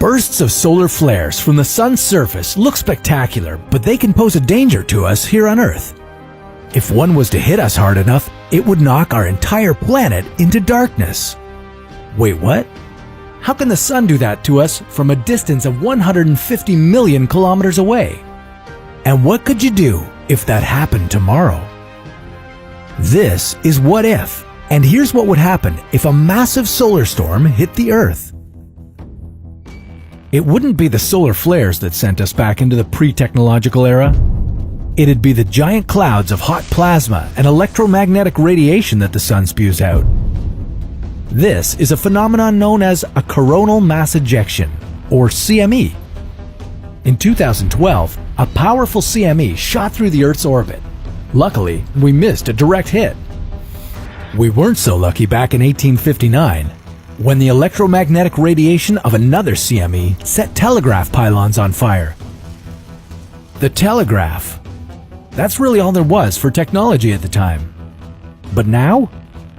Bursts of solar flares from the sun's surface look spectacular, but they can pose a danger to us here on Earth. If one was to hit us hard enough, it would knock our entire planet into darkness. Wait, what? How can the sun do that to us from a distance of 150 million kilometers away? And what could you do if that happened tomorrow? This is What If, and here's what would happen if a massive solar storm hit the Earth. It wouldn't be the solar flares that sent us back into the pre-technological era. It'd be the giant clouds of hot plasma and electromagnetic radiation that the sun spews out. This is a phenomenon known as a coronal mass ejection, or CME. In 2012, a powerful CME shot through the Earth's orbit. Luckily, we missed a direct hit. We weren't so lucky back in 1859, when the electromagnetic radiation of another CME set telegraph pylons on fire. The telegraph. That's really all there was for technology at the time. But now,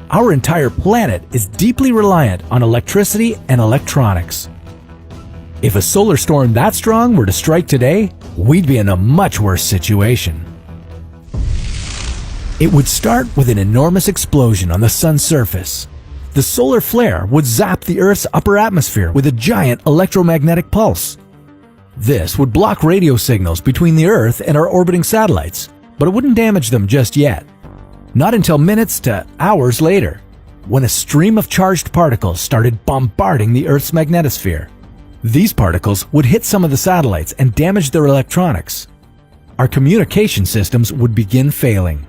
our entire planet is deeply reliant on electricity and electronics. If a solar storm that strong were to strike today, we'd be in a much worse situation. It would start with an enormous explosion on the sun's surface. The solar flare would zap the Earth's upper atmosphere with a giant electromagnetic pulse. This would block radio signals between the Earth and our orbiting satellites, but it wouldn't damage them just yet. Not until minutes to hours later, when a stream of charged particles started bombarding the Earth's magnetosphere. These particles would hit some of the satellites and damage their electronics. Our communication systems would begin failing.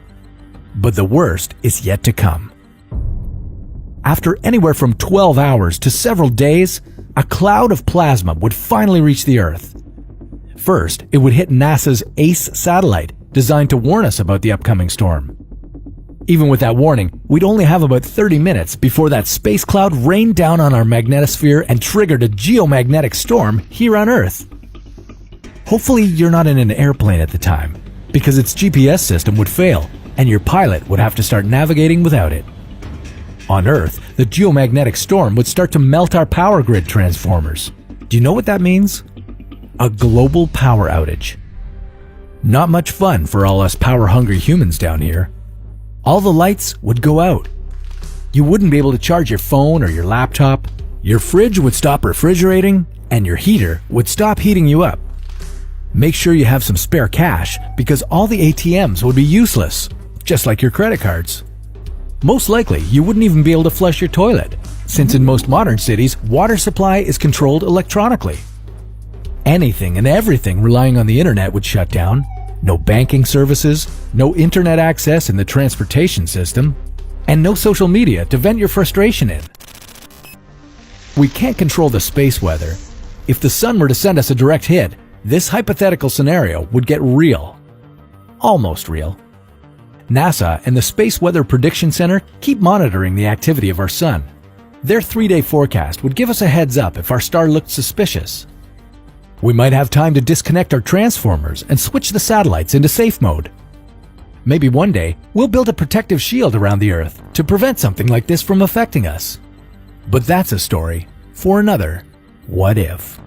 But the worst is yet to come. After anywhere from 12 hours to several days, a cloud of plasma would finally reach the Earth. First, it would hit NASA's ACE satellite, designed to warn us about the upcoming storm. Even with that warning, we'd only have about 30 minutes before that space cloud rained down on our magnetosphere and triggered a geomagnetic storm here on Earth. Hopefully you're not in an airplane at the time, because its GPS system would fail, and your pilot would have to start navigating without it. On Earth, the geomagnetic storm would start to melt our power grid transformers. Do you know what that means? A global power outage. Not much fun for all us power-hungry humans down here. All the lights would go out. You wouldn't be able to charge your phone or your laptop. Your fridge would stop refrigerating, and your heater would stop heating you up. Make sure you have some spare cash, because all the ATMs would be useless, just like your credit cards. Most likely, you wouldn't even be able to flush your toilet, since in most modern cities, water supply is controlled electronically. Anything and everything relying on the internet would shut down. No banking services, no internet access in the transportation system, and no social media to vent your frustration in. We can't control the space weather. If the sun were to send us a direct hit, this hypothetical scenario would get real. Almost real. NASA and the Space Weather Prediction Center keep monitoring the activity of our sun. Their 3-day forecast would give us a heads up if our star looked suspicious. We might have time to disconnect our transformers and switch the satellites into safe mode. Maybe one day, we'll build a protective shield around the Earth to prevent something like this from affecting us. But that's a story for another What If.